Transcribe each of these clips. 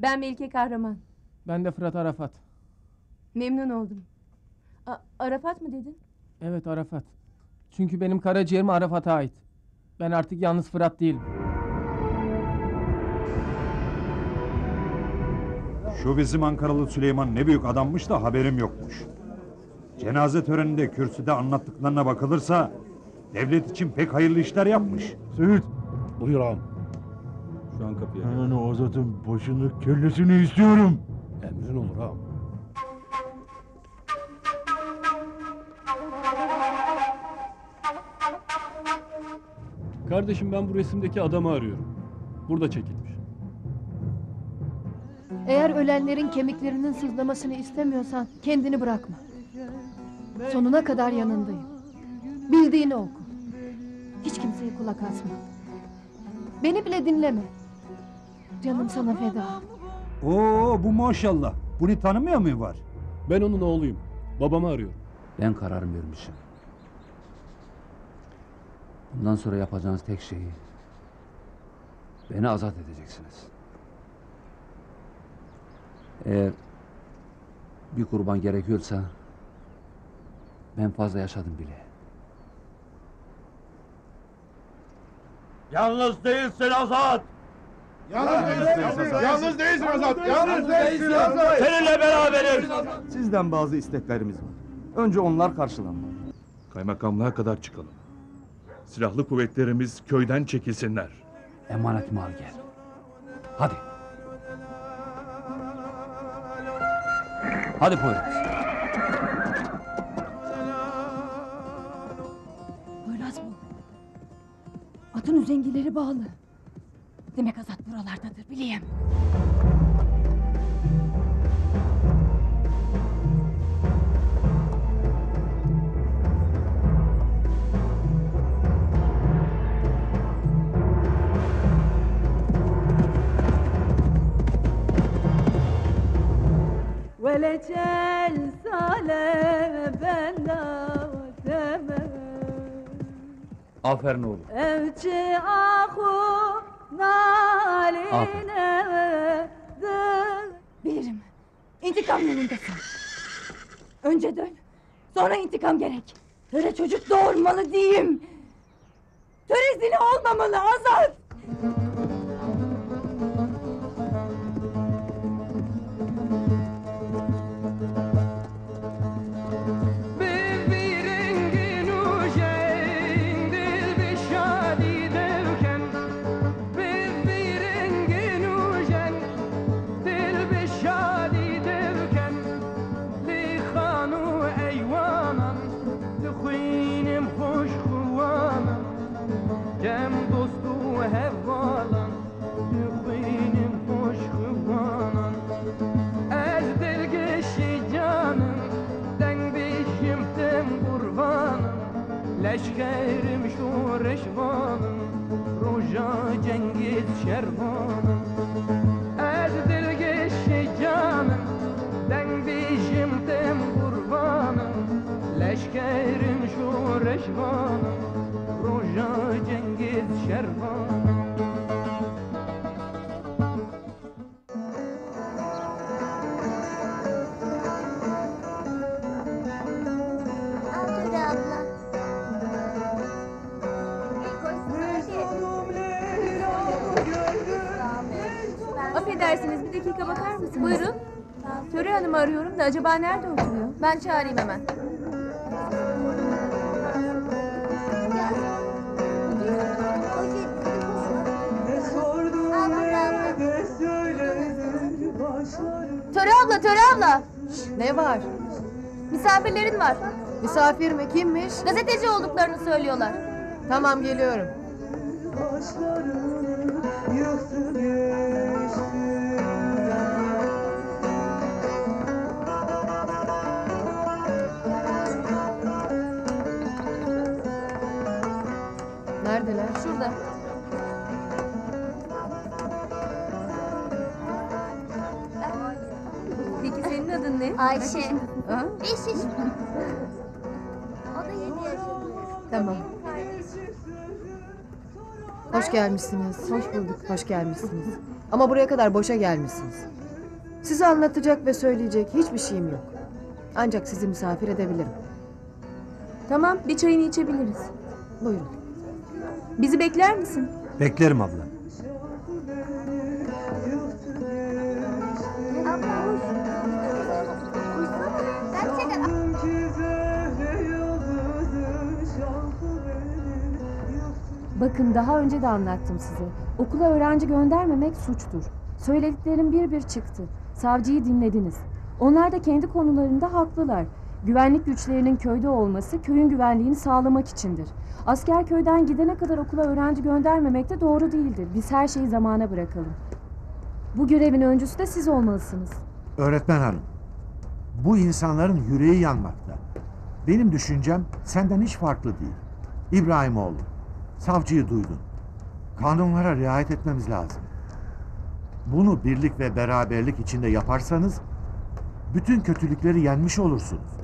Ben Melike Kahraman. Ben de Fırat Arafat. Memnun oldum. Arafat mı dedin? Evet, Arafat. Çünkü benim karaciğerim Arafat'a ait. Ben artık yalnız Fırat değilim. Şu bizim Ankaralı Süleyman ne büyük adammış da haberim yokmuş. Cenaze töreninde kürsüde anlattıklarına bakılırsa devlet için pek hayırlı işler yapmış. Seyit, buyur ağam. Şu an kapıya. Hemen o Azat'ın başını, kellesini istiyorum. Emrin olur ağam. Kardeşim, ben bu resimdeki adamı arıyorum. Burada çekilmiş. Eğer ölenlerin kemiklerinin sızlamasını istemiyorsan kendini bırakma. Sonuna kadar yanındayım. Bildiğini oku. Hiç kimseye kulak asma. Beni bile dinleme. Canım sana feda. Oo, bu maşallah. Bunu tanımıyor mu var? Ben onun oğluyum. Babamı arıyorum. Ben kararımı vermişim. Bundan sonra yapacağınız tek şeyi beni azat edeceksiniz. Eğer bir kurban gerekiyorsa ben fazla yaşadım bile. Yalnız değilsin Azat! Yalnız değilsin Azat! Yalnız değilsin Azat! Seninle beraberiz! Sizden bazı isteklerimiz var. Önce onlar karşılanmalı. Kaymakamlığa kadar çıkalım. Silahlı kuvvetlerimiz köyden çekilsinler. Emanetimi al gel. Hadi. Hadi Poyraz. Poyraz bu. Atın üzengileri bağlı. Demek Azat buralardadır, bileyim. Velecel sale benda temel. Aferin oğlum. Evci ahu naline. Bilirim. İntikam yolundasın. Önce dön. Sonra intikam gerek. Töre çocuk doğurmalı diyeyim. Töre zini olmamalı Azat. Leşkerim şu reşvanım, Roja Cengiz şervanım. Ez dilgeşi canım, den bişim tem kurbanım. Leşkerim şu reşvanım, Roja Cengiz şervanım. Affedersiniz, bir dakika bakar mısınız? Buyurun. Töre Hanım'ı arıyorum da acaba nerede oturuyor? Ben çağırayım hemen. Töre abla, Töre abla! Ne var? Misafirlerin var. Misafir mi? Kimmiş? Gazeteci olduklarını söylüyorlar. Tamam, geliyorum. Neredeler? Şurada. Peki senin adın ne? Ayşe. Ha? 5 yaşında. O da 7 yaşında. Tamam. Hoş gelmişsiniz. Hoş bulduk. Hoş gelmişsiniz. Ama buraya kadar boşa gelmişsiniz. Size anlatacak ve söyleyecek hiçbir şeyim yok. Ancak sizi misafir edebilirim. Tamam, bir çayını içebiliriz. Buyurun. Bizi bekler misin? Beklerim abla. Bakın daha önce de anlattım size. Okula öğrenci göndermemek suçtur. Söylediklerim bir bir çıktı. Savcıyı dinlediniz. Onlar da kendi konularında haklılar. Güvenlik güçlerinin köyde olması köyün güvenliğini sağlamak içindir. Asker köyden gidene kadar okula öğrenci göndermemek de doğru değildir. Biz her şeyi zamana bırakalım. Bu görevin öncüsü de siz olmalısınız. Öğretmen hanım, bu insanların yüreği yanmakta. Benim düşüncem senden hiç farklı değil. İbrahimoğlu, savcıyı duydun. Kanunlara riayet etmemiz lazım. Bunu birlik ve beraberlik içinde yaparsanız bütün kötülükleri yenmiş olursunuz.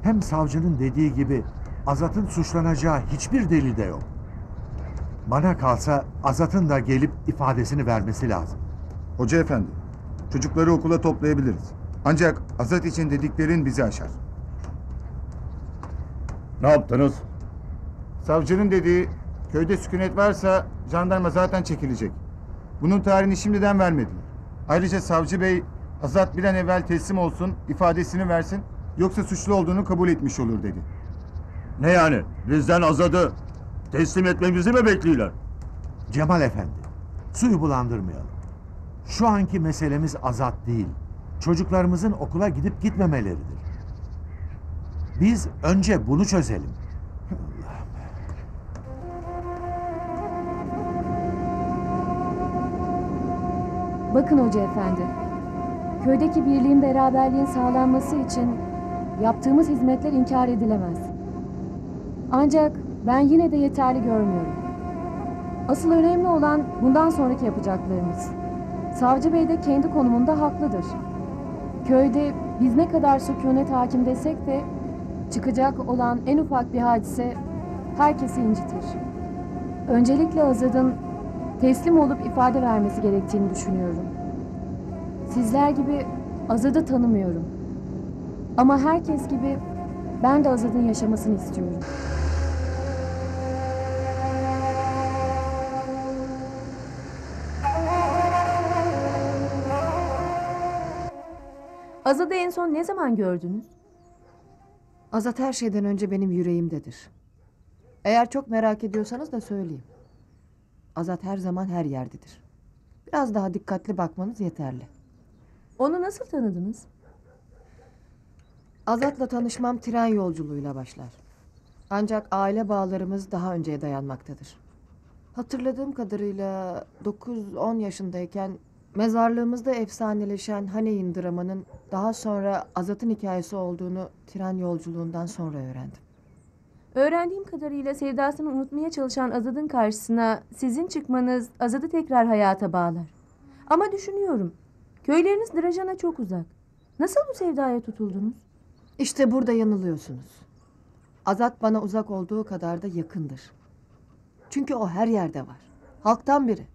Hem savcının dediği gibi Azat'ın suçlanacağı hiçbir delil de yok. Bana kalsa Azat'ın da gelip ifadesini vermesi lazım. Hoca efendi, çocukları okula toplayabiliriz. Ancak Azat için dediklerin bizi aşar. Ne yaptınız? Savcının dediği, köyde sükunet varsa jandarma zaten çekilecek. Bunun tarihini şimdiden vermediler. Ayrıca savcı bey, Azat bir an evvel teslim olsun, ifadesini versin, yoksa suçlu olduğunu kabul etmiş olur dedi. Ne yani? Bizden Azat'ı teslim etmemizi mi bekliyorlar? Cemal Efendi, suyu bulandırmayalım. Şu anki meselemiz Azat değil, çocuklarımızın okula gidip gitmemeleridir. Biz önce bunu çözelim. Bakın hoca efendi. Köydeki birliğin beraberliğin sağlanması için yaptığımız hizmetler inkar edilemez. Ancak ben yine de yeterli görmüyorum. Asıl önemli olan bundan sonraki yapacaklarımız. Savcı bey de kendi konumunda haklıdır. Köyde biz ne kadar sükunet hakim desek de çıkacak olan en ufak bir hadise herkesi incitir. Öncelikle Azad'ın teslim olup ifade vermesi gerektiğini düşünüyorum. Sizler gibi Azad'ı tanımıyorum. Ama herkes gibi ben de Azad'ın yaşamasını istiyorum. Azad'ı en son ne zaman gördünüz? Azat her şeyden önce benim yüreğimdedir. Eğer çok merak ediyorsanız da söyleyeyim. Azat her zaman her yerdedir. Biraz daha dikkatli bakmanız yeterli. Onu nasıl tanıdınız? Azat'la tanışmam tren yolculuğuyla başlar. Ancak aile bağlarımız daha önceye dayanmaktadır. Hatırladığım kadarıyla 9-10 yaşındayken mezarlığımızda efsaneleşen Haneyn dramanın daha sonra Azat'ın hikayesi olduğunu tren yolculuğundan sonra öğrendim. Öğrendiğim kadarıyla sevdasını unutmaya çalışan Azad'ın karşısına sizin çıkmanız Azad'ı tekrar hayata bağlar. Ama düşünüyorum, köyleriniz Drajan'a çok uzak. Nasıl bu sevdaya tutuldunuz? İşte burada yanılıyorsunuz. Azat bana uzak olduğu kadar da yakındır. Çünkü o her yerde var. Halktan biri.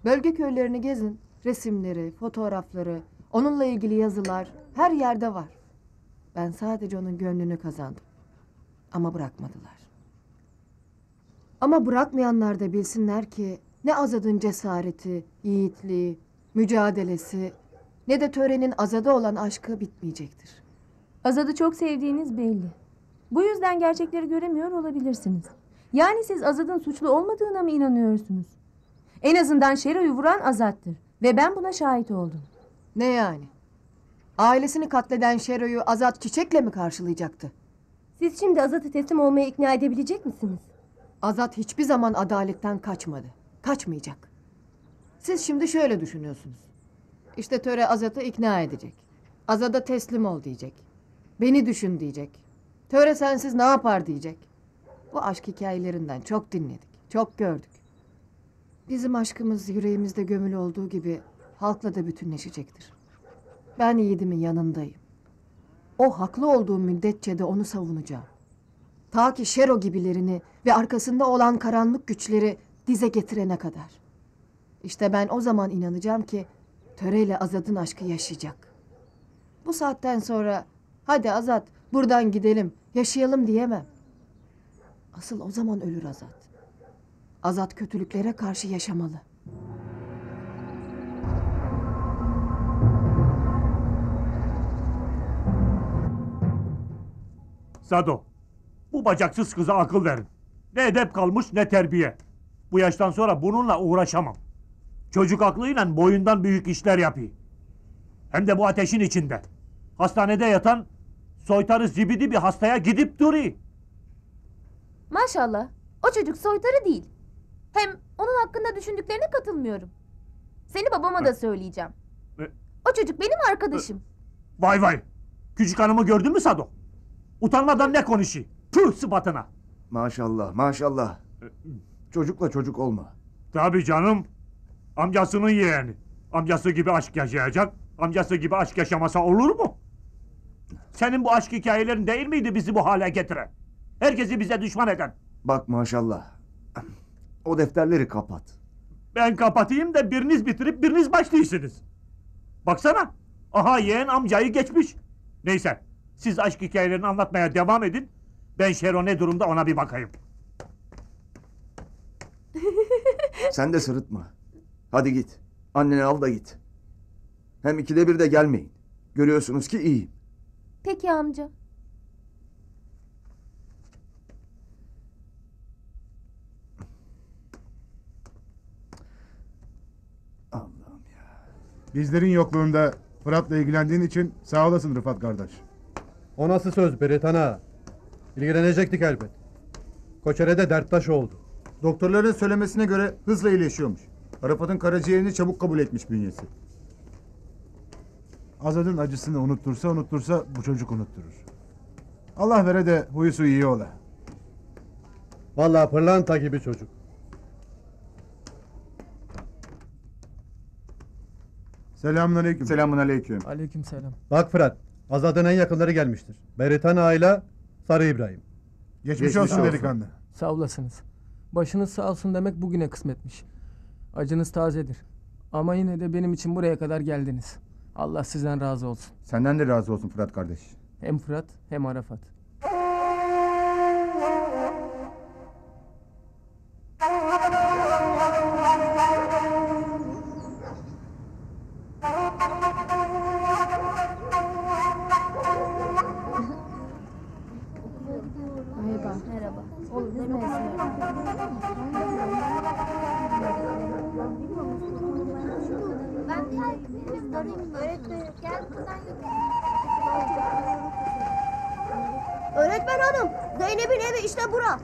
Bölge köylerini gezin. Resimleri, fotoğrafları, onunla ilgili yazılar her yerde var. Ben sadece onun gönlünü kazandım. Ama bırakmadılar. Ama bırakmayanlar da bilsinler ki ne Azad'ın cesareti, yiğitliği, mücadelesi ne de törenin Azad'a olan aşkı bitmeyecektir. Azad'ı çok sevdiğiniz belli. Bu yüzden gerçekleri göremiyor olabilirsiniz. Yani siz Azad'ın suçlu olmadığına mı inanıyorsunuz? En azından Şero'yu vuran Azad'tır. Ve ben buna şahit oldum. Ne yani? Ailesini katleden Şero'yu Azat çiçekle mi karşılayacaktı? Siz şimdi Azad'ı teslim olmaya ikna edebilecek misiniz? Azat hiçbir zaman adaletten kaçmadı. Kaçmayacak. Siz şimdi şöyle düşünüyorsunuz. İşte töre Azat'ı ikna edecek. Azad'a teslim ol diyecek. Beni düşün diyecek. Töre sensiz ne yapar diyecek. Bu aşk hikayelerinden çok dinledik. Çok gördük. Bizim aşkımız yüreğimizde gömülü olduğu gibi halkla da bütünleşecektir. Ben yiğidimin yanındayım. O haklı olduğu müddetçe de onu savunacağım. Ta ki Şero gibilerini ve arkasında olan karanlık güçleri dize getirene kadar. İşte ben o zaman inanacağım ki Töre'yle Azat'ın aşkı yaşayacak. Bu saatten sonra hadi Azat buradan gidelim, yaşayalım diyemem. Asıl o zaman ölür Azat. Azat kötülüklere karşı yaşamalı. Sado, bu bacaksız kıza akıl verin. Ne edep kalmış ne terbiye. Bu yaştan sonra bununla uğraşamam. Çocuk aklıyla boyundan büyük işler yapıyor. Hem de bu ateşin içinde. Hastanede yatan soytarı zibidi bir hastaya gidip duruyor. Maşallah. O çocuk soytarı değil. Hem onun hakkında düşündüklerine katılmıyorum. Seni babama da söyleyeceğim. O çocuk benim arkadaşım. Vay vay. Küçük hanımı gördün mü Sado? Utanmadan ne konuşuyor? Tüh sıfatına. Maşallah maşallah. Çocukla çocuk olma. Tabii canım. Amcasının yeğeni. Amcası gibi aşk yaşayacak. Amcası gibi aşk yaşamasa olur mu? Senin bu aşk hikayelerin değil miydi bizi bu hale getiren? Herkesi bize düşman eden. Bak maşallah. O defterleri kapat. Ben kapatayım da biriniz bitirip biriniz başlıyorsunuz. Baksana. Aha yeğen amcayı geçmiş. Neyse. Siz aşk hikayelerini anlatmaya devam edin. Ben Şero ne durumda ona bir bakayım. Sen de sırıtma. Hadi git. Anneni al da git. Hem 2'de 1 de gelmeyin. Görüyorsunuz ki iyiyim. Peki amca. Allah'ım ya. Bizlerin yokluğunda Fırat'la ilgilendiğin için sağ olasın Rıfat kardeş. O nasıl söz Beretan ağa? İlgilenecektik elbet. Koçere de derttaş oldu. Doktorların söylemesine göre hızla iyileşiyormuş. Rıfat'ın karaciğerini çabuk kabul etmiş bünyesi. Azad'ın acısını unuttursa bu çocuk unutturur. Allah vere de huyu suyu iyi ola. Vallahi pırlanta gibi çocuk. Selamünaleyküm. Selamünaleyküm. Aleykümselam. Bak Fırat, Azad'ın en yakınları gelmiştir. Beretan ağayla Sarı İbrahim. Geçmiş olsun delikanlı. Sağ olasınız. Başınız sağ olsun demek bugüne kısmetmiş. Acınız tazedir. Ama yine de benim için buraya kadar geldiniz. Allah sizden razı olsun. Senden de razı olsun Fırat kardeş. Hem Fırat hem Arafat. Merhaba. Merhaba. Öğretmen hanım, Zeynep'in evi işte bura.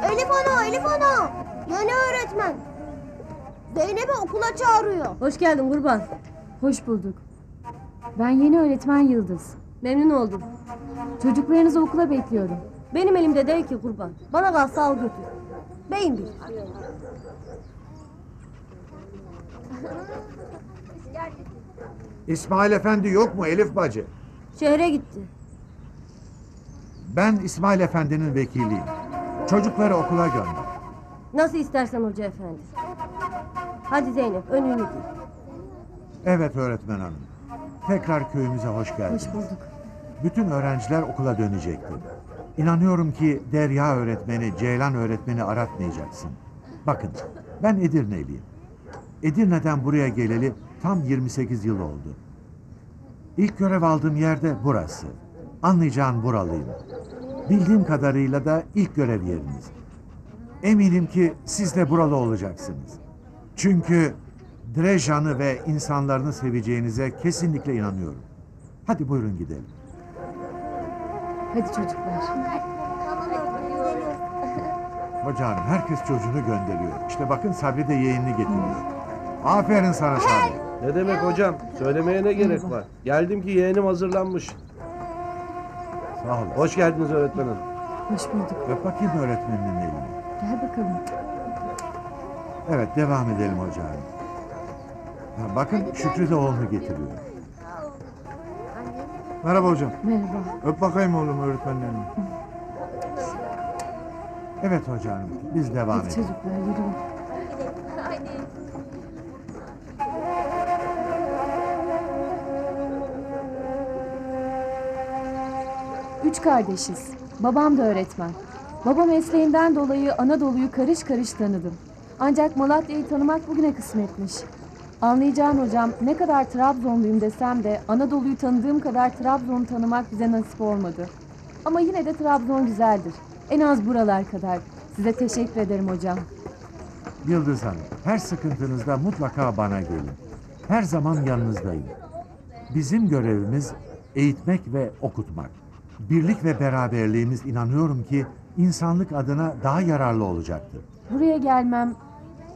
Elif ana, yeni öğretmen. Zeynep'i okula çağırıyor. Hoş geldin kurban. Hoş bulduk. Ben yeni öğretmen Yıldız. Memnun oldum. Çocuklarınızı okula bekliyorum. Benim elimde değil ki kurban. Bana kalsa al götür. Beyim bil. İsmail Efendi yok mu Elif bacı? Şehre gitti. Ben İsmail Efendi'nin vekiliyim. Çocukları okula gönder. Nasıl istersen hoca efendi. Hadi Zeynep, önünü giy. Evet öğretmen hanım. Tekrar köyümüze hoş geldiniz. Hoş bulduk. Bütün öğrenciler okula dönecektir. İnanıyorum ki Derya öğretmeni, Ceylan öğretmeni aratmayacaksın. Bakın, ben Edirne'liyim. Edirne'den buraya geleli tam 28 yıl oldu. İlk görev aldığım yerde burası. Anlayacağın buralıyım. Bildiğim kadarıyla da ilk görev yeriniz. Eminim ki siz de buralı olacaksınız. Çünkü Drejan'ı ve insanlarını seveceğinize kesinlikle inanıyorum. Hadi buyurun gidelim. Hadi çocuklar. Hoca hanım, herkes çocuğunu gönderiyor. İşte bakın Sabri de yeğenini getiriyor. Aferin sana Sabri. Ne demek hocam? Söylemeye ne gerek var? Geldim ki yeğenim hazırlanmış. Sağ olun. Hoş geldiniz öğretmenim. Hoş bulduk. Öp bakayım öğretmeninin elini. Gel bakalım. Evet, devam edelim hoca hanım. Ha, bakın Şükrü de oğlunu getiriyor. Merhaba hocam. Merhaba. Öp bakayım oğlum öğretmenlerini. Evet hocam, biz devam Hadi edelim. çocuklar yürüyün. Hadi. Üç kardeşiz. Babam da öğretmen. Baba mesleğinden dolayı Anadolu'yu karış karış tanıdım. Ancak Malatya'yı tanımak bugüne kısmetmiş. Anlayacağın hocam, ne kadar Trabzonluyum desem de Anadolu'yu tanıdığım kadar Trabzon'u tanımak bize nasip olmadı. Ama yine de Trabzon güzeldir. En az buralar kadar. Size teşekkür ederim hocam. Yıldız Hanım, her sıkıntınızda mutlaka bana gelin. Her zaman yanınızdayım. Bizim görevimiz eğitmek ve okutmak. Birlik ve beraberliğimiz inanıyorum ki insanlık adına daha yararlı olacaktır. Buraya gelmem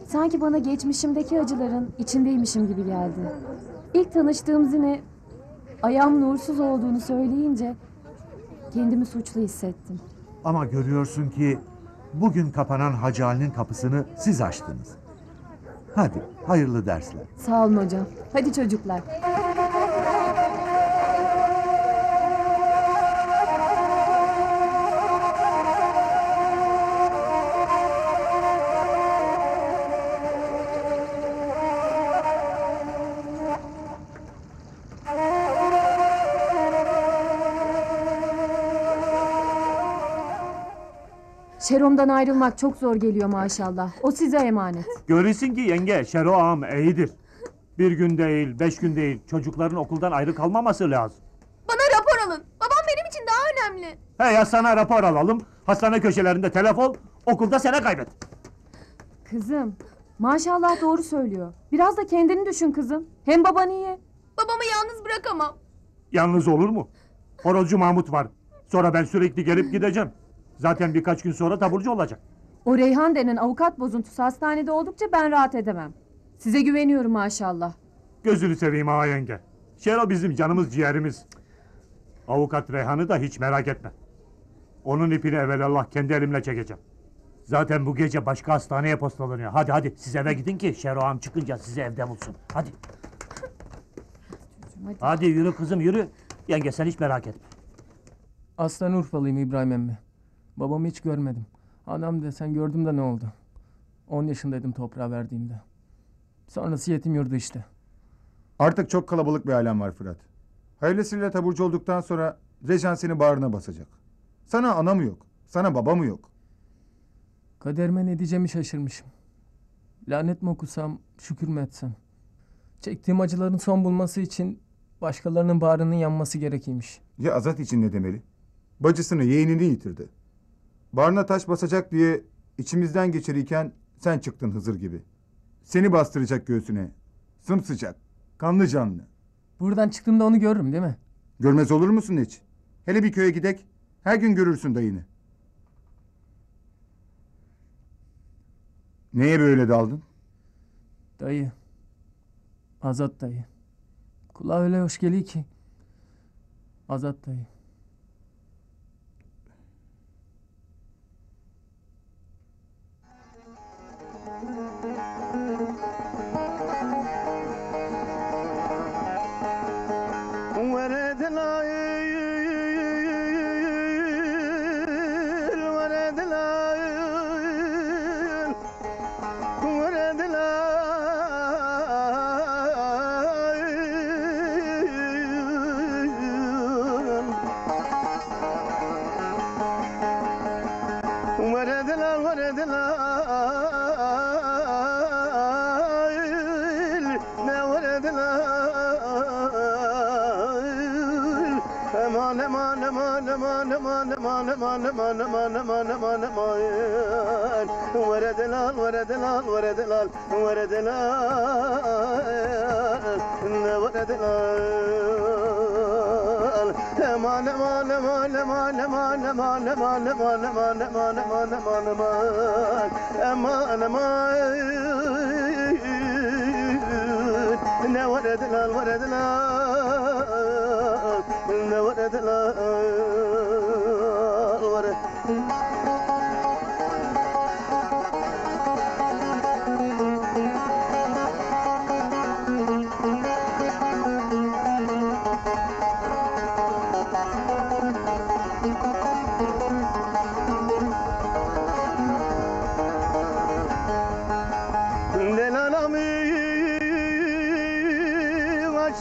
sanki bana geçmişimdeki acıların içindeymişim gibi geldi. İlk tanıştığım Zine ayağımın uğursuz olduğunu söyleyince kendimi suçlu hissettim. Ama görüyorsun ki bugün kapanan Hacı Ali'nin kapısını siz açtınız. Hadi, hayırlı dersler. Sağ olun hocam. Hadi çocuklar. Şerom'dan ayrılmak çok zor geliyor maşallah. O size emanet. Görürsün ki yenge, Şero ağam iyidir. Bir gün değil, 5 gün değil, çocukların okuldan ayrı kalmaması lazım. Bana rapor alın. Babam benim için daha önemli. He ya, sana rapor alalım, hastane köşelerinde telef ol, okulda sene kaybet. Kızım, maşallah doğru söylüyor. Biraz da kendini düşün kızım. Hem baban iyi. Babamı yalnız bırakamam. Yalnız olur mu? Horozcu Mahmut var. Sonra ben sürekli gelip gideceğim. Zaten birkaç gün sonra taburcu olacak. O Reyhan denen avukat bozuntusu hastanede oldukça ben rahat edemem. Size güveniyorum maşallah. Gözünü seveyim ağa yenge. Şero bizim canımız ciğerimiz. Avukat Reyhan'ı da hiç merak etme. Onun ipini evvelallah kendi elimle çekeceğim. Zaten bu gece başka hastaneye postalanıyor. Hadi siz eve gidin ki Şero ağam çıkınca sizi evde bulsun. Hadi. Hadi yürü kızım yürü. Yenge sen hiç merak etme. Aslen Urfalıyım İbrahim emmi. Babamı hiç görmedim. Anam desen gördüm de ne oldu? 10 yaşındaydım toprağa verdiğimde. Sonrası yetim yurdu işte. Artık çok kalabalık bir alem var Fırat. Hayırlısıyla taburcu olduktan sonra Rejan seni bağrına basacak. Sana ana mı yok? Sana baba mı yok? Kaderime ne diyeceğimi şaşırmışım. Lanet mi okusam, şükür mü etsem? Çektiğim acıların son bulması için başkalarının bağrının yanması gerekiymiş. Ya Azat için ne demeli? Bacısını, yeğenini yitirdi. Bağrına taş basacak diye içimizden geçirirken sen çıktın Hızır gibi. Seni bastıracak göğsüne. Sımsıcak, kanlı canlı. Buradan çıktığımda onu görürüm değil mi? Görmez olur musun hiç? Hele bir köye gidek, her gün görürsün dayını. Neye böyle daldın? Dayı. Azat dayı. Kulağa öyle hoş geliyor ki. Azat dayı.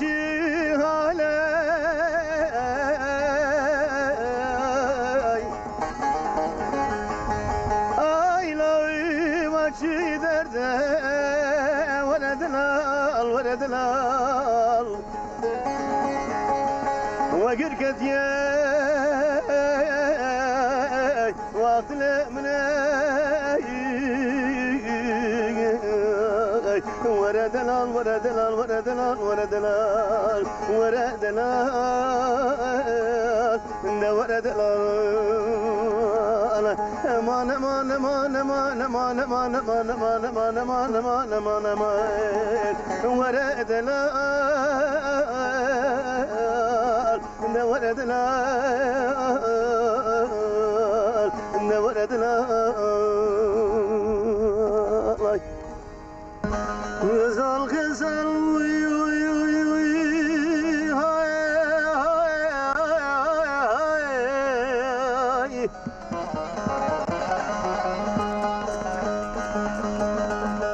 acı hale Aylarım acı derde Veredilal, veredilal Ve gürket Vaktle mine وردلال وردلال وردلال وردلال وردلال وردلال امان امان امان امان امان امان امان امان امان امان امان امان امان وردلال وردلال وردلال Güzel güzel uy uy uy uy hay hay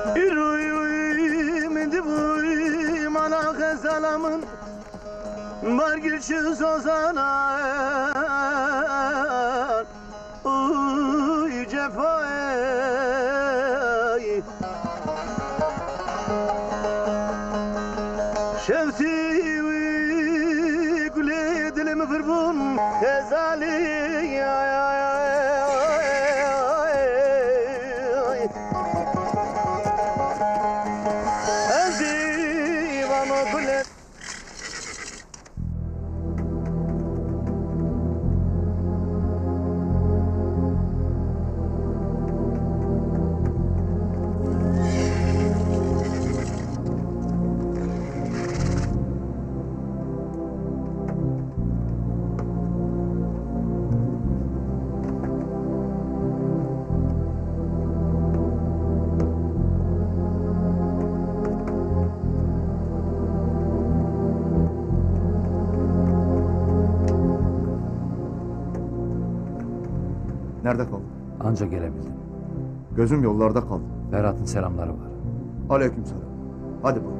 hay uy uy mindi buy mana güzelamın Bargilçiz ozana uy cefay شفتي ويقولي دلم فربون هزالي أزي وما قلت Nerede kaldın? Anca gelebildim. Gözüm yollarda kaldı. Ferhat'ın selamları var. Aleykümselam. Hadi buyur.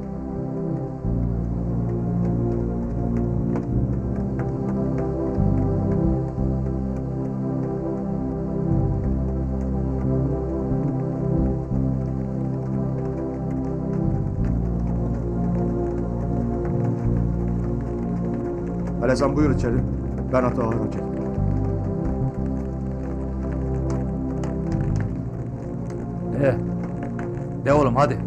Hele sen buyur içeri. Ben atı ağır çekeyim. De oğlum hadi.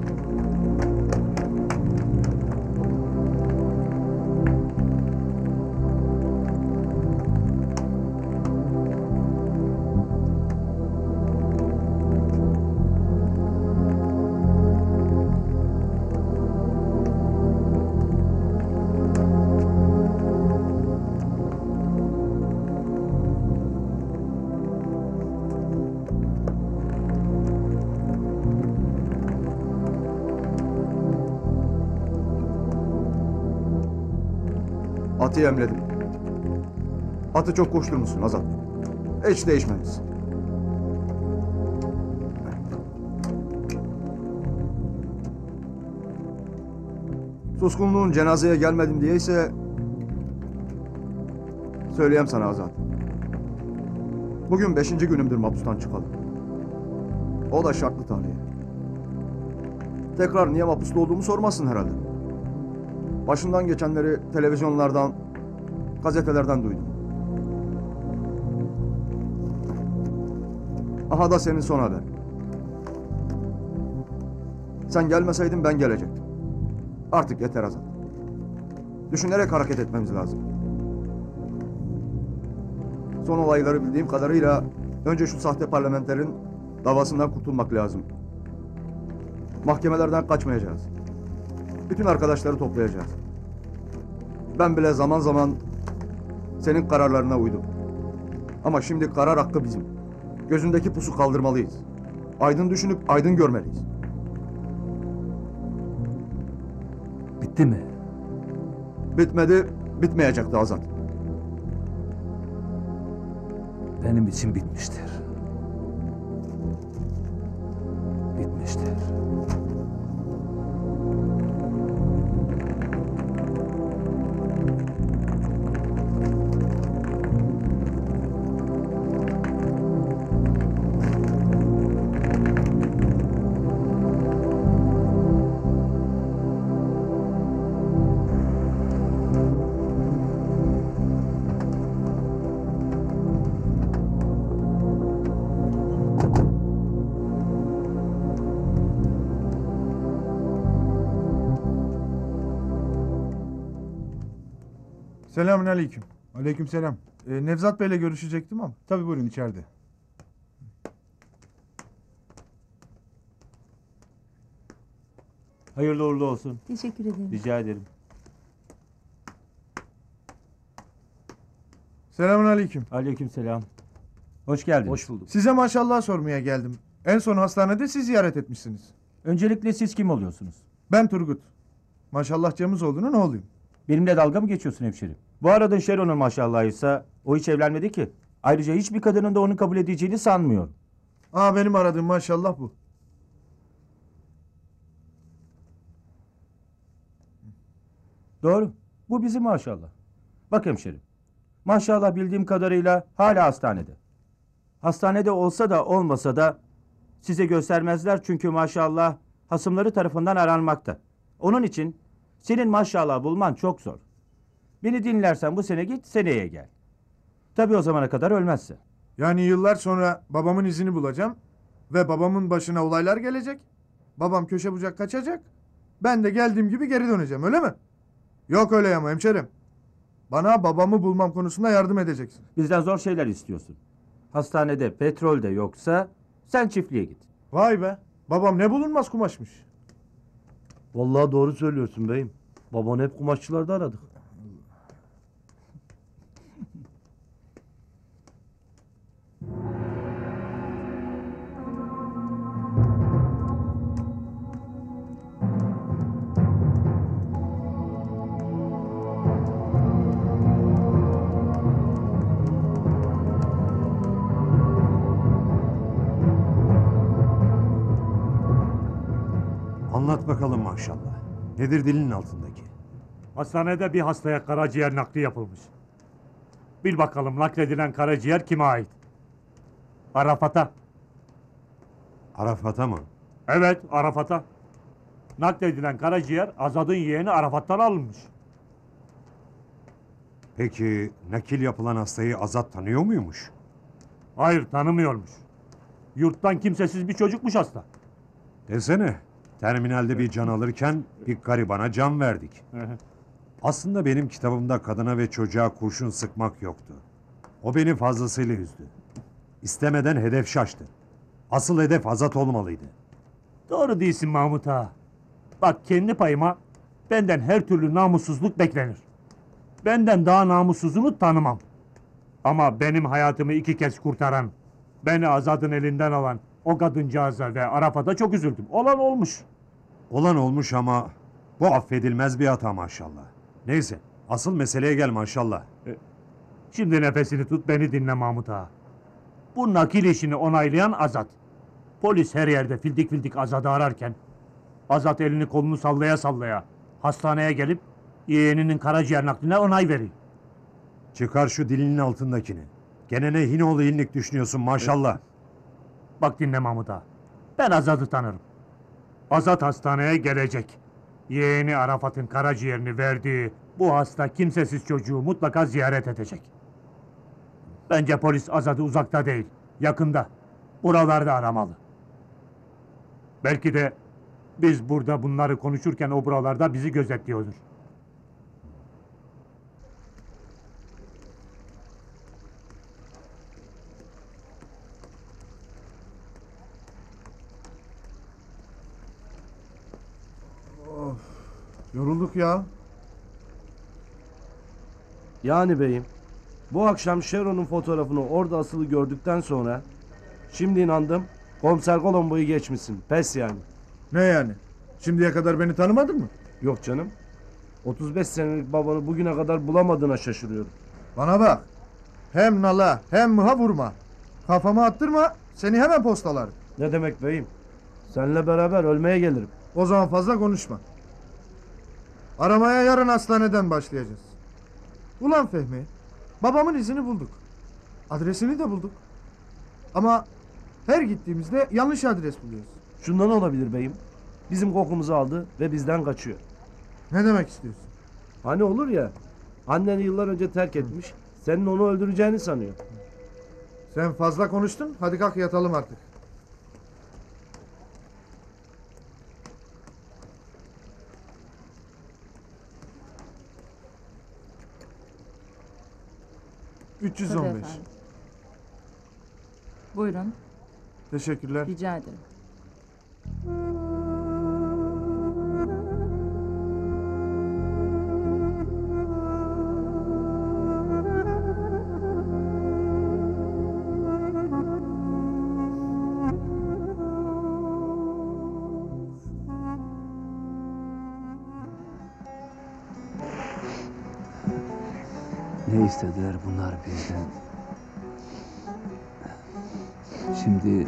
Atı yemledim. Atı çok koşturmuşsun Azat. Hiç değişmemişsin. Suskunluğun cenazeye gelmedim diyeyse söyleyeyim sana Azat. Bugün 5. günümdür mahpustan çıkalı. O da şartlı tahliye. Tekrar niye mahpusta olduğumu sormazsın herhalde. Başından geçenleri televizyonlardan, gazetelerden duydum. Aha da senin son haber. Sen gelmeseydin ben gelecektim. Artık yeter Azat. Düşünerek hareket etmemiz lazım. Son olayları bildiğim kadarıyla önce şu sahte parlamenterin davasından kurtulmak lazım. Mahkemelerden kaçmayacağız. Bütün arkadaşları toplayacağız. Ben bile zaman zaman senin kararlarına uydum. Ama şimdi karar hakkı bizim. Gözündeki pusu kaldırmalıyız. Aydın düşünüp aydın görmeliyiz. Bitti mi? Bitmedi, bitmeyecekti Azat. Benim için bitmiştir. Bitmiştir. Selamünaleyküm. Aleykümselam. Nevzat Bey'le görüşecektim ama. Tabii buyurun içeride. Hayırlı uğurlu olsun. Teşekkür ederim. Rica ederim. Selamünaleyküm. Aleykümselam. Hoş geldiniz. Hoş bulduk. Size maşallah sormaya geldim. En son hastanede siz ziyaret etmişsiniz. Öncelikle siz kim oluyorsunuz? Ben Turgut. Maşallah Cem'izoğlu'nun oğluyum. Benimle dalga mı geçiyorsun hemşerim? Bu arada Şeron'un maşallahıysa o hiç evlenmedi ki. Ayrıca hiçbir kadının da onu kabul edeceğini sanmıyorum. Benim aradığım maşallah bu. Doğru. Bu bizim maşallah. Bak hemşerim. Maşallah bildiğim kadarıyla hala hastanede. Hastanede olsa da olmasa da size göstermezler çünkü maşallah hasımları tarafından aranmakta. Onun için senin maşallah bulman çok zor. Beni dinlersen bu sene git, seneye gel. Tabii o zamana kadar ölmezse. Yani yıllar sonra babamın izini bulacağım ve babamın başına olaylar gelecek. Babam köşe bucak kaçacak. Ben de geldiğim gibi geri döneceğim, öyle mi? Yok öyle ama hemşerim. Bana babamı bulmam konusunda yardım edeceksin. Bizden zor şeyler istiyorsun. Hastanede petrol de yoksa sen çiftliğe git. Vay be. Babam ne bulunmaz kumaşmış. Vallahi doğru söylüyorsun beyim. Babanı hep kumaşçılarda aradık. Anlat bakalım maşallah. Nedir dilinin altındaki? Hastanede bir hastaya karaciğer nakli yapılmış. Bil bakalım nakledilen karaciğer kime ait? Arafat'a. Arafat'a mı? Evet, Arafat'a. Nakledilen karaciğer Azad'ın yeğeni Arafat'tan alınmış. Peki nakil yapılan hastayı Azat tanıyor muymuş? Hayır, tanımıyormuş. Yurttan kimsesiz bir çocukmuş hasta. Desene, terminalde bir can alırken bir garibana can verdik. Aslında benim kitabımda kadına ve çocuğa kurşun sıkmak yoktu. O beni fazlasıyla üzdü. İstemeden hedef şaştı. Asıl hedef Azat olmalıydı. Doğru değilsin Mahmut ağa. Bak kendi payıma benden her türlü namussuzluk beklenir. Benden daha namussuzunu tanımam. Ama benim hayatımı 2 kez kurtaran, beni Azad'ın elinden alan o kadıncağıza ve Arafat'a çok üzüldüm. Olan olmuş. Olan olmuş ama bu affedilmez bir hata maşallah. Neyse, asıl meseleye gel maşallah. Şimdi nefesini tut, beni dinle Mahmut ağa. Bu nakil işini onaylayan Azat. Polis her yerde fildik fildik Azat'ı ararken Azat elini kolunu sallaya sallaya hastaneye gelip yeğeninin karaciğer nakline onay veriyor. Çıkar şu dilinin altındakini. Gene ne Hinoğlu illik düşünüyorsun maşallah. Bak dinle Mahmut ağa. Ben Azat'ı tanırım. Azat hastaneye gelecek. Yeğeni Arafat'ın karaciğerini verdiği bu hasta kimsesiz çocuğu mutlaka ziyaret edecek. Bence polis Azat'ı uzakta değil, yakında. Buralarda aramalı. Belki de biz burada bunları konuşurken o buralarda bizi gözetliyordur. Yorulduk ya. Yani beyim, bu akşam Şeron'un fotoğrafını orada asılı gördükten sonra şimdi inandım Komiser Colombo'yu geçmişsin. Pes yani. Ne yani? Şimdiye kadar beni tanımadın mı? Yok canım. 35 senelik babanı bugüne kadar bulamadığına şaşırıyorum. Bana bak. Hem nala hem mıha vurma. Kafama attırma, seni hemen postalarım. Ne demek beyim? Seninle beraber ölmeye gelirim. O zaman fazla konuşma. Aramaya yarın hastaneden başlayacağız. Ulan Fehmi, babamın izini bulduk. Adresini de bulduk. Ama her gittiğimizde yanlış adres buluyoruz. Şundan olabilir beyim. Bizim kokumuzu aldı ve bizden kaçıyor. Ne demek istiyorsun? Hani olur ya, annen yıllar önce terk etmiş, senin onu öldüreceğini sanıyor. Sen fazla konuştun, hadi kalk yatalım artık. 315. Buyurun. Teşekkürler. Rica ederim. Ne istediler bunlar bizden? Şimdi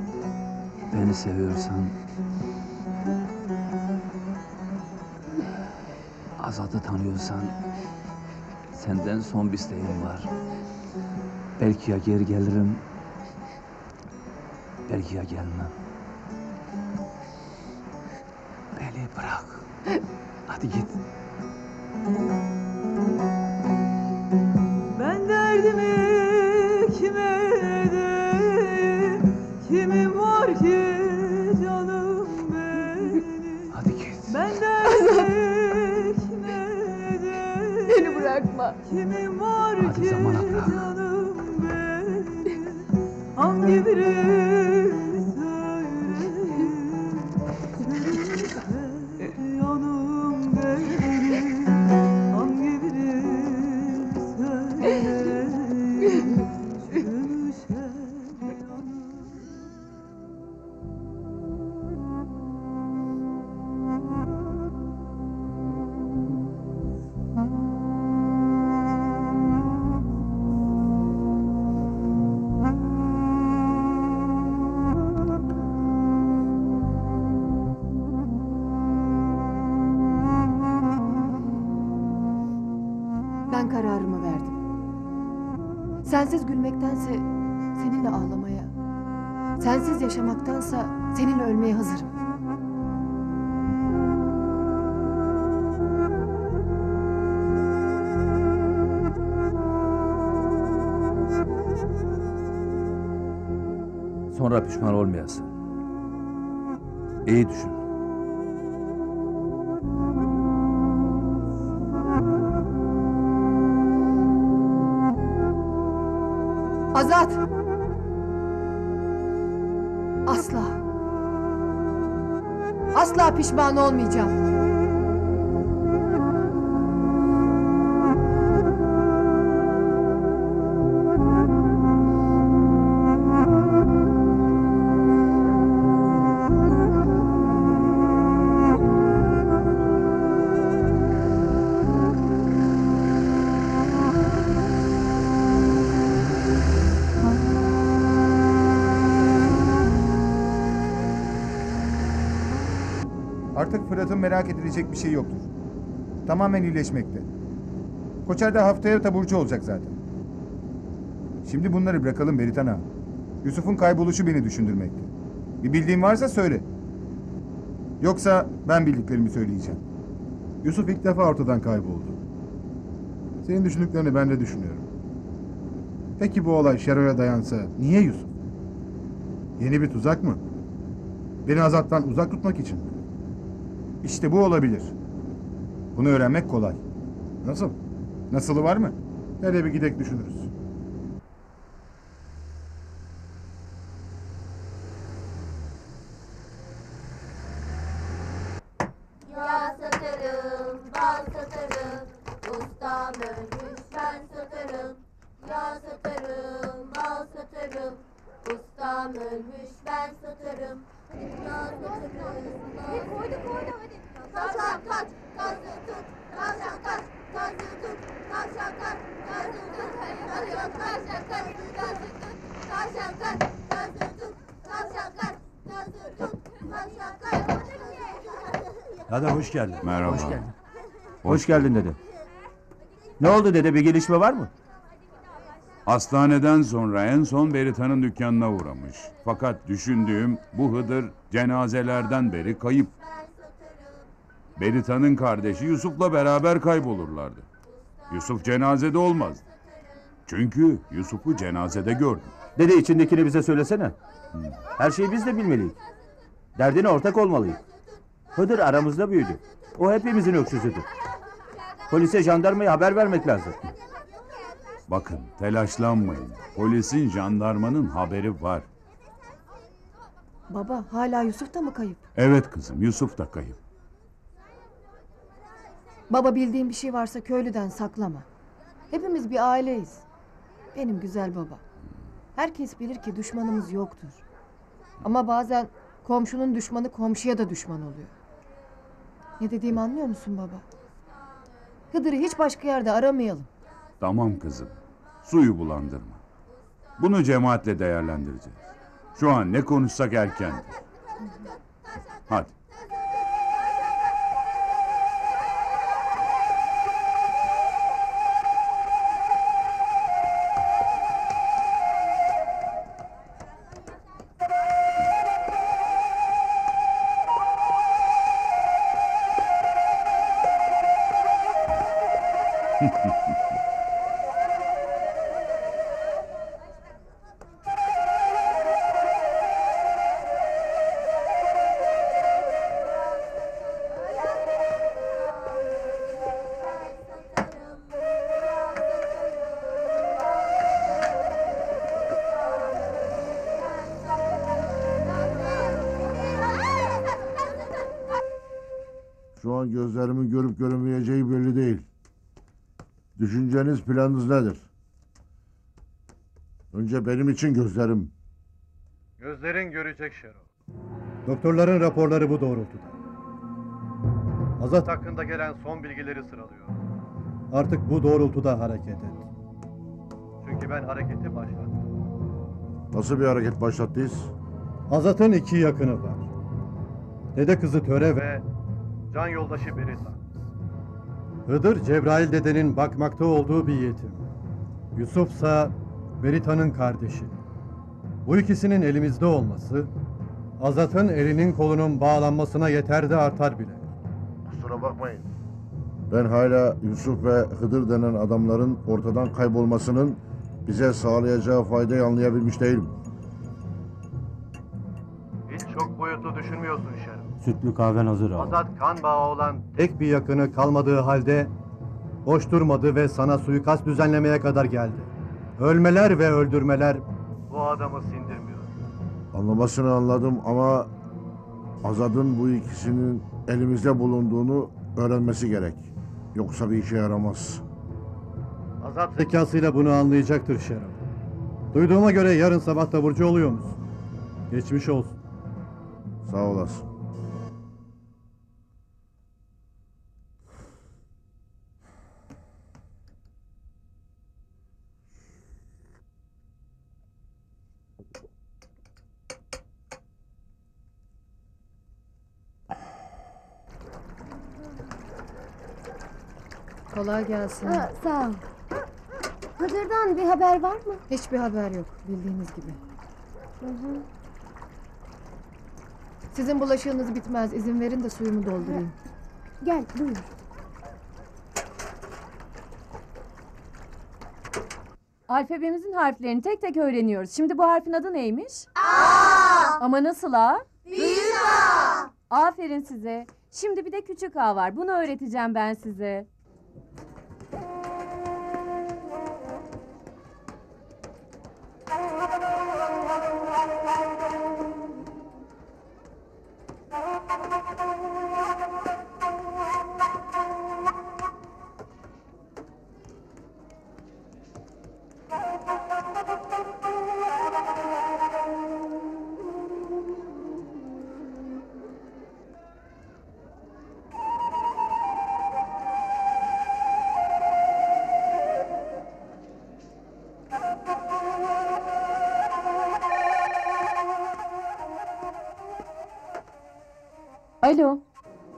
beni seviyorsan Azat'ı tanıyorsan senden son bir isteğim var. Belki ya geri gelirim, belki ya gelmem. Beni bırak. Hadi git. Ben derdimi kime edeyim? Kimim var ki canım benim? Hadi git. Ben derdimi kime edeyim? Beni bırakma. Kimim var Hadi ki zamana bırak. canım benim? Hangi biri söyleyeyim? Sürüşte yanım benim. Hangi biri söyleyeyim? Sürüşte yanım. Ben kararımı verdim. Sensiz gülmektense seninle ağlamaya, sensiz yaşamaktansa seninle ölmeye hazırım. Sonra pişman olmayasın. İyi düşün. Azat! Asla. Asla pişman olmayacağım. Artık Fırat'ın merak edilecek bir şey yoktur. Tamamen iyileşmekte. Koçer de haftaya taburcu olacak zaten. Şimdi bunları bırakalım Beritan ağa. Yusuf'un kayboluşu beni düşündürmekte. Bir bildiğin varsa söyle. Yoksa ben bildiklerimi söyleyeceğim. Yusuf ilk defa ortadan kayboldu. Senin düşündüklerini ben de düşünüyorum. Peki bu olay Şero'ya dayansa niye Yusuf? Yeni bir tuzak mı? Beni Azat'tan uzak tutmak için mi? İşte bu olabilir. Bunu öğrenmek kolay. Nasıl? Nasılı var mı? Hele bir gidek düşünürüz. Ya satarım, bal satarım, ustam ölmüş ben satarım. Ya satarım, bal satarım, ustam ölmüş ben satarım. Ya satarım, koydu hadi. Tavşan kaç, kazı tut, tavşan kaç, kazı tut, tavşan kaç, kazı tut, tavşan kaç, kazı tut, tavşan kaç, kazı tut, tavşan kaç, kazı tut, tavşan kaç. Dede hoş geldin. Merhaba. Hoş geldin. Hoş geldin dede. Ne oldu dede, bir gelişme var mı? Hastaneden sonra en son Beritan'ın dükkanına uğramış. Fakat düşündüğüm bu Hıdır cenazelerden beri kayıp. Beritan'ın kardeşi Yusuf'la beraber kaybolurlardı. Yusuf cenazede olmazdı. Çünkü Yusuf'u cenazede gördüm. Dede içindekini bize söylesene. Her şeyi biz de bilmeliyiz. Derdine ortak olmalıyız. Hıdır aramızda büyüdü. O hepimizin öksüzüdür. Polise, jandarmaya haber vermek lazım. Bakın telaşlanmayın. Polisin, jandarmanın haberi var. Baba hala Yusuf da mı kayıp? Evet kızım, Yusuf da kayıp. Baba bildiğin bir şey varsa köylüden saklama. Hepimiz bir aileyiz. Benim güzel baba. Herkes bilir ki düşmanımız yoktur. Ama bazen komşunun düşmanı komşuya da düşman oluyor. Ne dediğimi anlıyor musun baba? Hıdır'ı hiç başka yerde aramayalım. Tamam kızım. Suyu bulandırma. Bunu cemaatle değerlendireceğiz. Şu an ne konuşsak erkendir. Hadi. Şu an gözlerimin görüp görünmeyeceği belli değil. Düşünceniz, planınız nedir? Önce benim için gözlerim. Gözlerin görecek Şero. Doktorların raporları bu doğrultuda. Azat hakkında gelen son bilgileri sıralıyor. Artık bu doğrultuda hareket et. Çünkü ben hareketi başlattım. Nasıl bir hareket başlattınız? Azat'ın 2 yakını var. Dede kızı Töre Ve can yoldaşı Berita. Hıdır Cebrail dedenin bakmakta olduğu bir yetim. Yusuf'sa Berita'nın kardeşi. Bu ikisinin elimizde olması Azat'ın elinin kolunun bağlanmasına yeter de artar bile. Kusura bakmayın. Ben hala Yusuf ve Hıdır denen adamların ortadan kaybolmasının bize sağlayacağı faydayı anlayabilmiş değilim. Hiç çok boyutlu düşünmüyorsun Şero. Sütlü kahven hazır abi. Azat kan bağı olan Tek bir yakını kalmadığı halde boş durmadı ve sana suikast düzenlemeye kadar geldi. Ölmeler ve öldürmeler bu adamı sindirmiyor. Anlamasını anladım ama Azad'ın bu ikisinin elimizde bulunduğunu öğrenmesi gerek. Yoksa bir işe yaramaz. Azat zekasıyla bunu anlayacaktır Şerif. Duyduğuma göre yarın sabah taburcu oluyor musun? Geçmiş olsun. Sağ olasın. Kolay gelsin. Sağ ol. Hıdır'dan bir haber var mı? Hiçbir haber yok bildiğiniz gibi. Sizin bulaşığınız bitmez. İzin verin de suyumu doldurayım. Gel buyur. Alfabemizin harflerini tek tek öğreniyoruz. Şimdi bu harfin adı neymiş? A. Ama nasıl A? Büyük A. Aferin size. Şimdi bir de küçük A var. Bunu öğreteceğim ben size. Alo,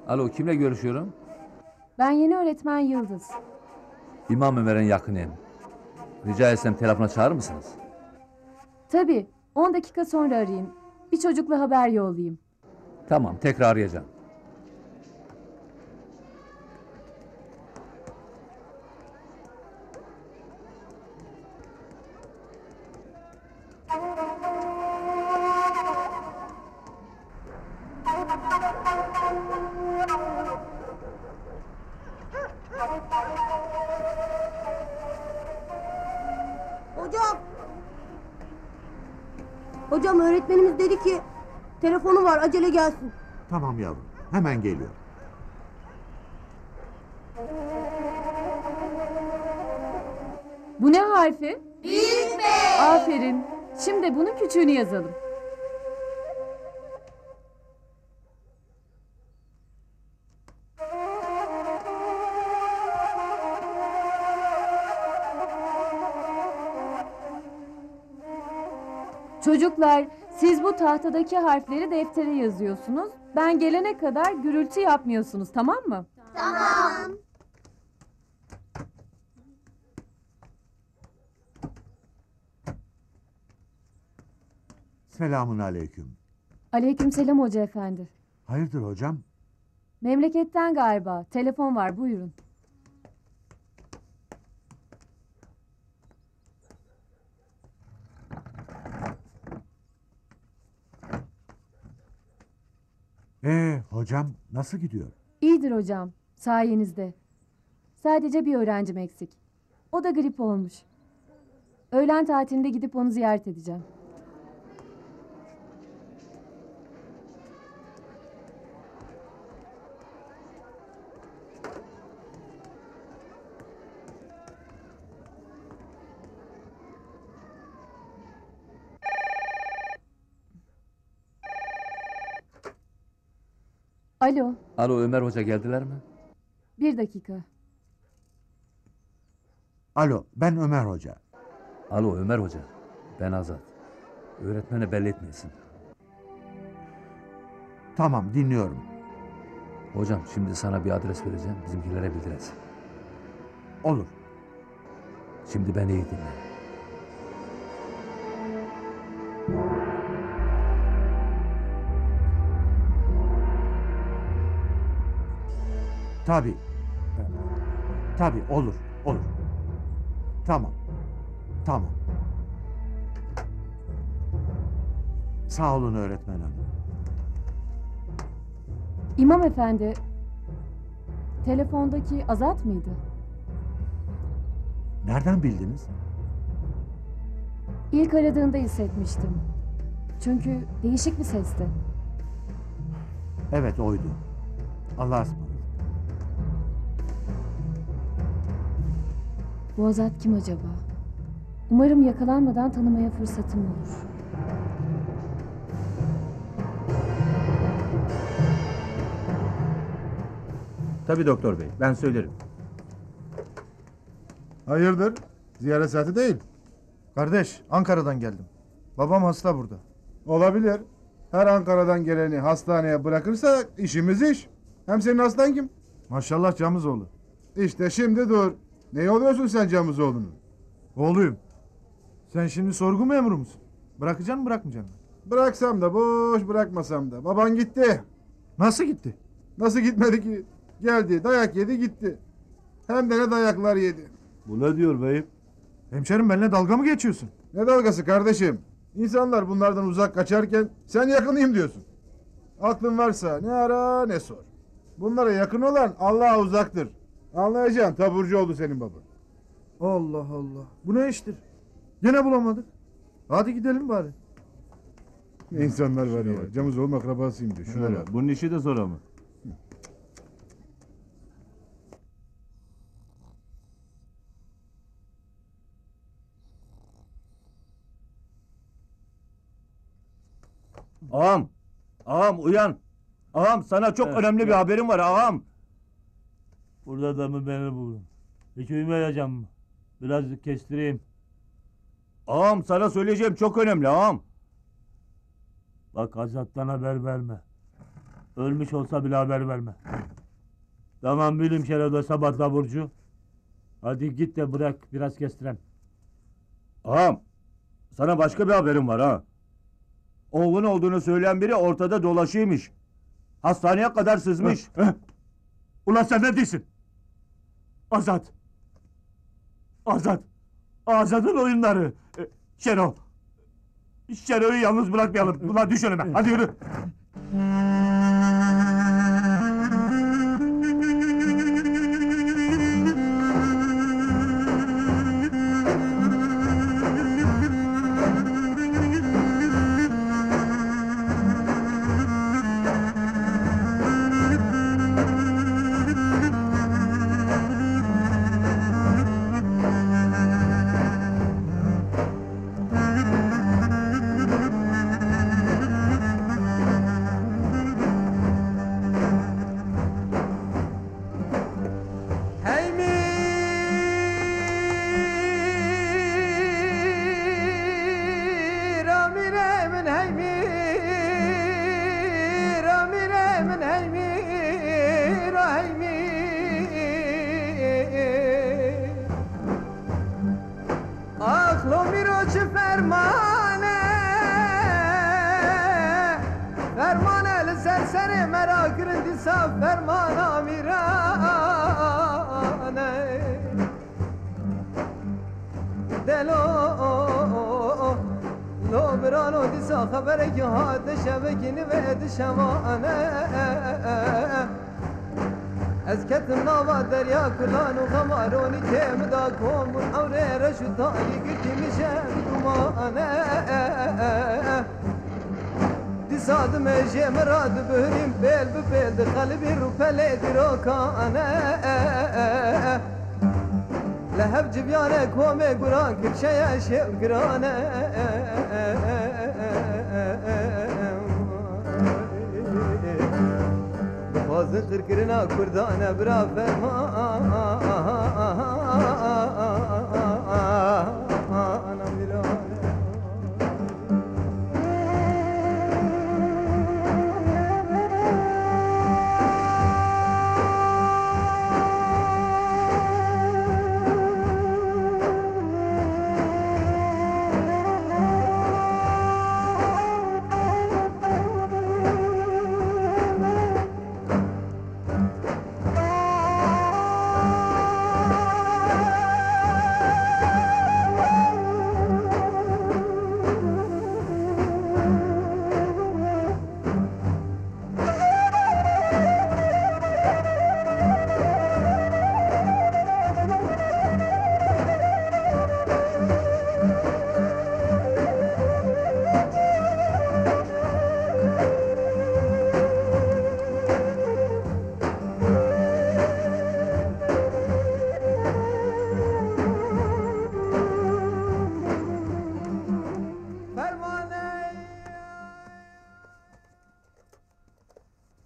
Alo, kimle görüşüyorum? ben yeni öğretmen Yıldız. İmam Ömer'in yakınıyım. Rica etsem telefona çağırır mısınız? Tabii, 10 dakika sonra arayayım. Bir çocukla haber yollayayım. Tamam, tekrar arayacağım. Hocam öğretmenimiz dedi ki telefonu var acele gelsin. Tamam yavrum, hemen geliyor. Bu ne harfi? Büyük B. Aferin. Şimdi bunun küçüğünü yazalım. Çocuklar, siz bu tahtadaki harfleri deftere yazıyorsunuz. Ben gelene kadar gürültü yapmıyorsunuz, tamam mı? Tamam. Selamun aleyküm. Aleykümselam hoca efendi. Hayırdır hocam? Memleketten galiba. Telefon var, buyurun. Hocam nasıl gidiyor? İyidir hocam, sayenizde. Sadece bir öğrencim eksik. O da grip olmuş. Öğlen tatilinde gidip onu ziyaret edeceğim. Alo, Alo Ömer Hoca geldiler mi? bir dakika. Alo, ben Ömer Hoca. Alo Ömer Hoca. Ben Azat. Öğretmene belli etmeyesin. Tamam, dinliyorum. Hocam şimdi sana bir adres vereceğim. Bizimkilere bildiresin. Olur. Şimdi beni iyi dinle. Tabii. Tabii, olur, olur. Tamam. Tamam. Sağ olun öğretmen hanım. İmam efendi, telefondaki Azat mıydı? Nereden bildiniz? İlk aradığında hissetmiştim. Çünkü değişik bir sesti. Evet, oydu. Allah'a ısmarladık. Bu Azat kim acaba? Umarım yakalanmadan tanımaya fırsatım olur. Tabii doktor bey, ben söylerim. Hayırdır? Ziyaret saati değil. Kardeş Ankara'dan geldim. Babam hasta burada. Olabilir. Her Ankara'dan geleni hastaneye bırakırsak işimiz iş. Hem senin hastan kim? Maşallah Camızoğlu. İşte şimdi dur. Ne oluyorsun sen Camızoğlu'nun? Oğluyum. Sen şimdi sorgu memuru musun? Bırakacaksın mı bırakmayacaksın mı? Bıraksam da boş, bırakmasam da. Baban gitti. Nasıl gitti? Nasıl gitmedi ki? Geldi, dayak yedi, gitti. Hem de ne dayaklar yedi. Bu ne diyor beyim? Hemşerim benimle dalga mı geçiyorsun? Ne dalgası kardeşim? İnsanlar bunlardan uzak kaçarken sen yakınıyım diyorsun. Aklın varsa ne ara ne sor. Bunlara yakın olan Allah'a uzaktır. Anlayacaksın, taburcu oldu senin baban. Allah Allah. Bu ne iştir? Gene bulamadık. Hadi gidelim bari. Ne insanlar var ya. Camızoğlu akrabasıyım diyor. Şuna bak. Bunun işi de zor ama. Ağam! Ağam uyan! Ağam sana çok önemli bir haberim var ağam! Burada da mı beni buldun? Hiç uyumayacağım mı? Biraz kestireyim. Ağam sana söyleyeceğim çok önemli ağam! Bak Azat'tan haber verme. Ölmüş olsa bile haber verme. Tamam bilim şerefde sabahla Burcu. Hadi git de bırak biraz kestirem. Ağam! Sana başka bir haberim var ha! Oğlun olduğunu söyleyen biri ortada dolaşıyormuş. Hastaneye kadar sızmış. Ulan sen ne diyorsun? Azat. Azat. Azat'ın oyunları. Şero. Şero'yu yalnız bırakmayalım. Ulan düş önüme. Hadi yürü. लो मिरोच फरमाने फरमाने लसर सरे मेरा करंदी सा फरमाना मिराने دلو لو برانو دیسا خبره که هات شبکی نوید شمانه از کتم نوا دریا کلان و غمارونی که مدا کمون اوره رشو تایی گتی میشه دومانه دیسا دمجه مراد بهریم بیل ببیل ده قلبی رو پله دی روکانه لهب جبيانه كومي قران كل شيء شيء قرانه بفاز قرقرنا كردانه برا فرمان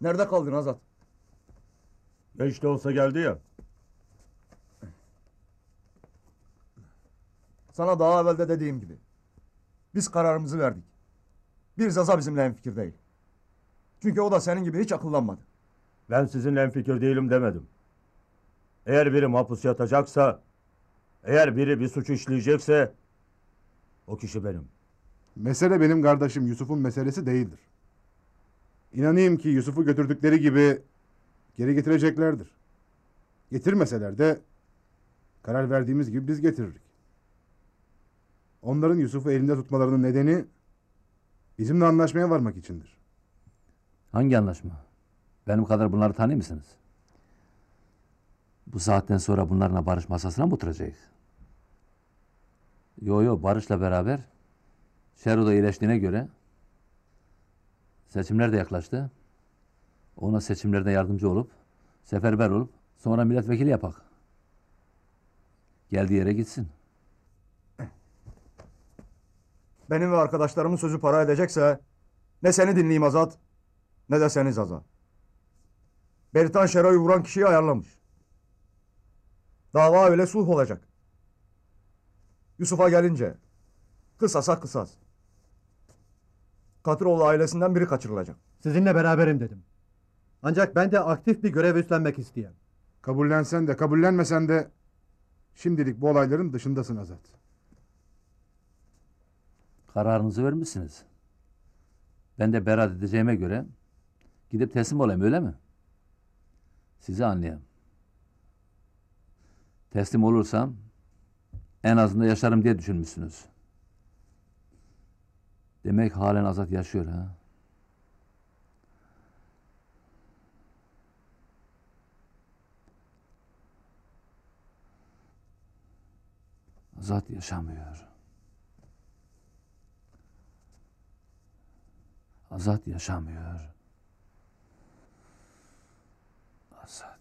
Nerede kaldın Azat? Geç de olsa geldi ya. Sana daha evvel de dediğim gibi. Biz kararımızı verdik. Bir Zaza bizimle hemfikir değil. Çünkü o da senin gibi hiç akıllanmadı. Ben sizinle hemfikir değilim demedim. Eğer biri mahpus yatacaksa, eğer biri bir suç işleyecekse, o kişi benim. Mesele benim kardeşim Yusuf'un meselesi değildir. İnanayım ki Yusuf'u götürdükleri gibi geri getireceklerdir. Getirmeseler de karar verdiğimiz gibi biz getiririk. Onların Yusuf'u elinde tutmalarının nedeni bizimle anlaşmaya varmak içindir. Hangi anlaşma? Benim kadar bunları tanıyor musunuz? Bu saatten sonra bunlarla barış masasına mı oturacağız? Yo barışla beraber Şero da iyileştiğine göre seçimler de yaklaştı. Ona seçimlerde yardımcı olup seferber olup sonra milletvekili yapak. Geldiği yere gitsin. Benim ve arkadaşlarımın sözü para edecekse ne seni dinleyeyim Azat ne de seni Zaza. Beritan Şero'yu vuran kişiyi ayarlamış. Dava öyle sulh olacak. Yusuf'a gelince kısasa kısas. Katıroğlu ailesinden biri kaçırılacak. Sizinle beraberim dedim. Ancak ben de aktif bir görev üstlenmek isteyen. Kabullensen de kabullenmesen de şimdilik bu olayların dışındasın Azat. Kararınızı vermişsiniz. Ben de beraat edeceğime göre gidip teslim olayım, öyle mi? Sizi anlayayım. Teslim olursam en azından yaşarım diye düşünmüşsünüz. Demek halen Azat yaşıyor ha. Azat yaşamıyor. Azat yaşamıyor. Azat.